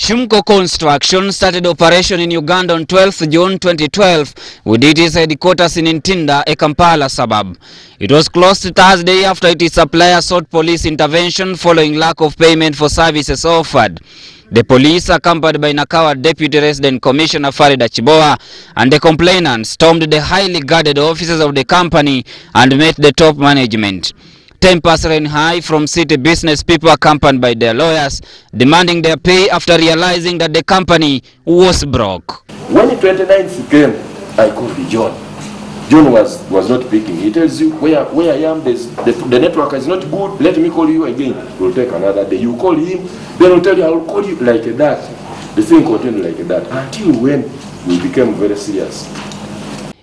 Shumko Construction started operation in Uganda on 12th June 2012 with its headquarters in Ntinda, a Kampala suburb. It was closed Thursday after its supplier sought police intervention following lack of payment for services offered. The police, accompanied by Nakawa Deputy Resident Commissioner Farida Chiboa and the complainant, stormed the highly guarded offices of the company and met the top management. Tempers ran high from city business people accompanied by their lawyers, demanding their pay after realizing that the company was broke. When the 29th came, I called John. John was not picking. He tells you, where I am, the network is not good, let me call you again. We'll take another day. You call him, then he'll tell you, I'll call you like that. The thing continued like that until when we became very serious.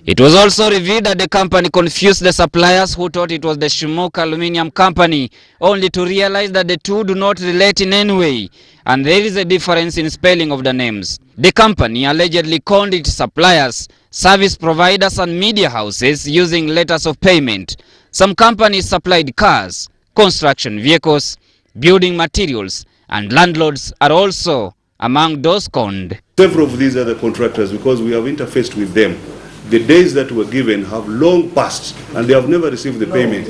It was also revealed that the company confused the suppliers who thought it was the Shumko Aluminium Company, only to realize that the two do not relate in any way, and there is a difference in spelling of the names. The company allegedly conned its suppliers, service providers and media houses using letters of payment. Some companies supplied cars, construction vehicles, building materials, and landlords are also among those conned. Several of these other contractors, because we have interfaced with them, the days that were given have long passed and they have never received the payment.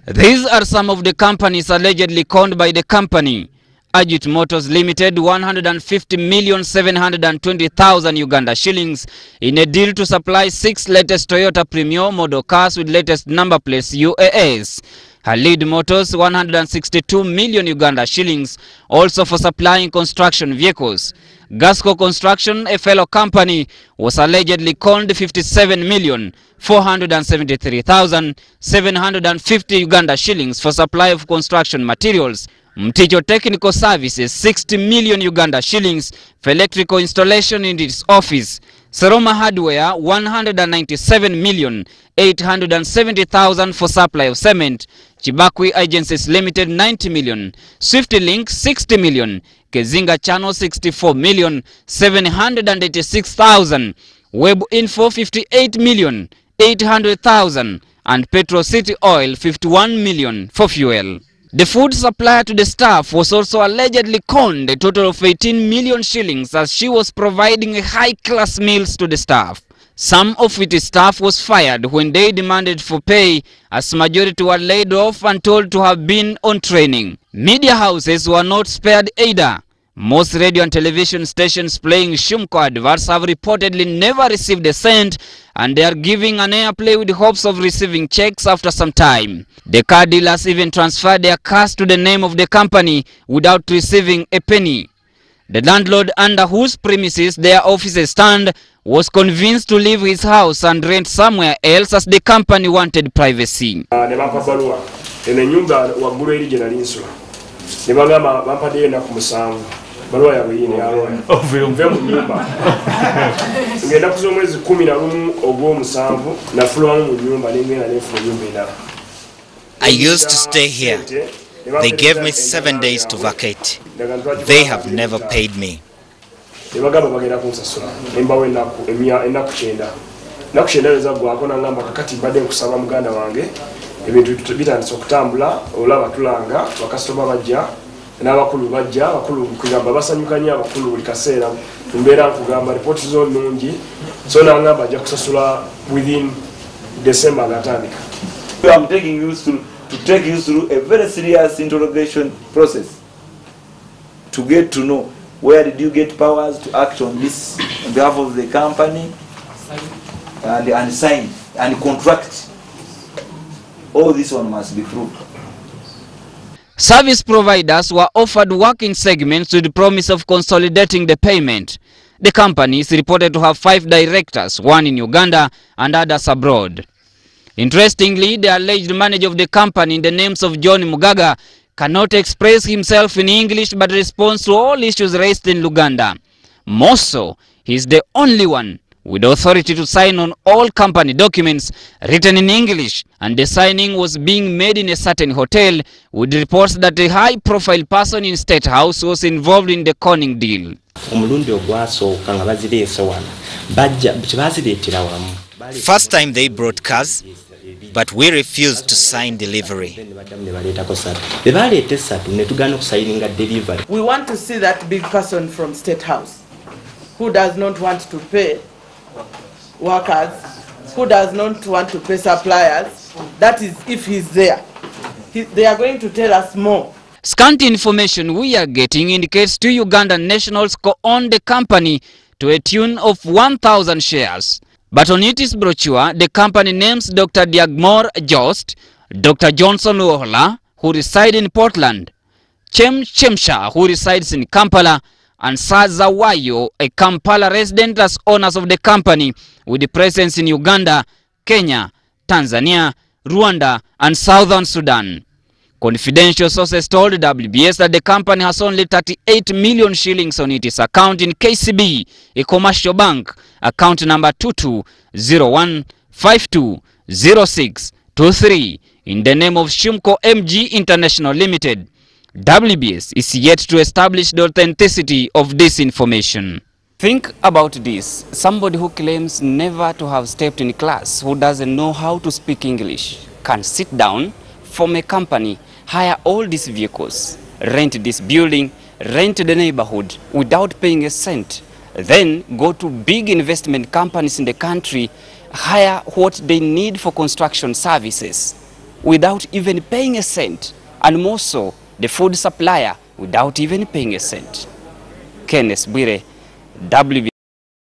These are some of the companies allegedly conned by the company. Ajit Motors Limited 150,720,000 Uganda shillings in a deal to supply 6 latest Toyota Premio model cars with latest number plates UAS. Halid Motors 162 million Uganda shillings also for supplying construction vehicles. Gasco Construction, a fellow company, was allegedly conned 57,473,750 Uganda shillings for supply of construction materials. Mtijo Technical Services 60 million Uganda shillings for electrical installation in its office. Seroma Hardware 197,870,000 for supply of cement. Chibakwi Agencies Limited 90 million. Swifty Link 60 million. Kezinga Channel 64,786,000. Web Info 58,800,000 and Petro City Oil 51 million for fuel. The food supplier to the staff was also allegedly conned a total of 18 million shillings as she was providing high-class meals to the staff. Some of its staff was fired when they demanded for pay, as majority were laid off and told to have been on training. Media houses were not spared either. Most radio and television stations playing Shumko adverts have reportedly never received a cent, and they are giving an airplay with hopes of receiving checks after some time. The car dealers even transferred their cars to the name of the company without receiving a penny. The landlord under whose premises their offices stand was convinced to leave his house and rent somewhere else as the company wanted privacy. Barua ya wini ya rona mvemu nyumba ngenda kuzo mwezi 11 ogwo musanvu na fulwa mu nyumba n'ingena n'efu nyumba ina. I used to stay here. They gave me 7 days to vacate. They have never paid me. Bagamba bagenda kunsasula embawe enaku emya enakuchenda nakuchenda leza gwako nangamba kakati bade kusaba muganda wange ebintu bitandise okutambula olaba tulanga bakasoma bajja n'abakulu bajja abakulu kugamba basanyukanya abakulu buli kaseera mbeera kugamba report zo nungi so nangamba ajja kusasula within December ngatandika. I'm taking you to take you through a very serious interrogation process to get to know where did you get powers to act on this on behalf of the company and sign and contract. All this one must be proved. Service providers were offered working segments with the promise of consolidating the payment. The company is reported to have 5 directors, 1 in Uganda and others abroad. Interestingly, the alleged manager of the company in the names of John Mugaga cannot express himself in English but responds to all issues raised in Uganda. More so, he is the only one with authority to sign on all company documents written in English, and the signing was being made in a certain hotel with reports that a high-profile person in State House was involved in the conning deal. First time they brought cars, but we refused to sign delivery. We want to see that big person from State House who does not want to pay workers, who does not want to pay suppliers. That is, if he's there. They are going to tell us more. Scanty information we are getting indicates two Ugandan nationals co-own the company to a tune of 1,000 shares. But on its brochure, the company names Dr. Diagmore Jost, Dr. Johnson Wohola, who reside in Portland, Chem Chemsha, who resides in Kampala, and Saza Wayo, a Kampala resident, as owners of the company, with the presence in Uganda, Kenya, Tanzania, Rwanda, and Southern Sudan. Confidential sources told WBS that the company has only 38 million shillings on its account in KCB, a commercial bank, account number 2201520623, in the name of Shumko MG International Limited. WBS is yet to establish the authenticity of this information. Think about this. Somebody who claims never to have stepped in class, who doesn't know how to speak English, can sit down, form a company, hire all these vehicles, rent this building, rent the neighborhood without paying a cent, then go to big investment companies in the country, hire what they need for construction services without even paying a cent, and more so, the food supplier without even paying a cent. Kenneth Bwire, WB.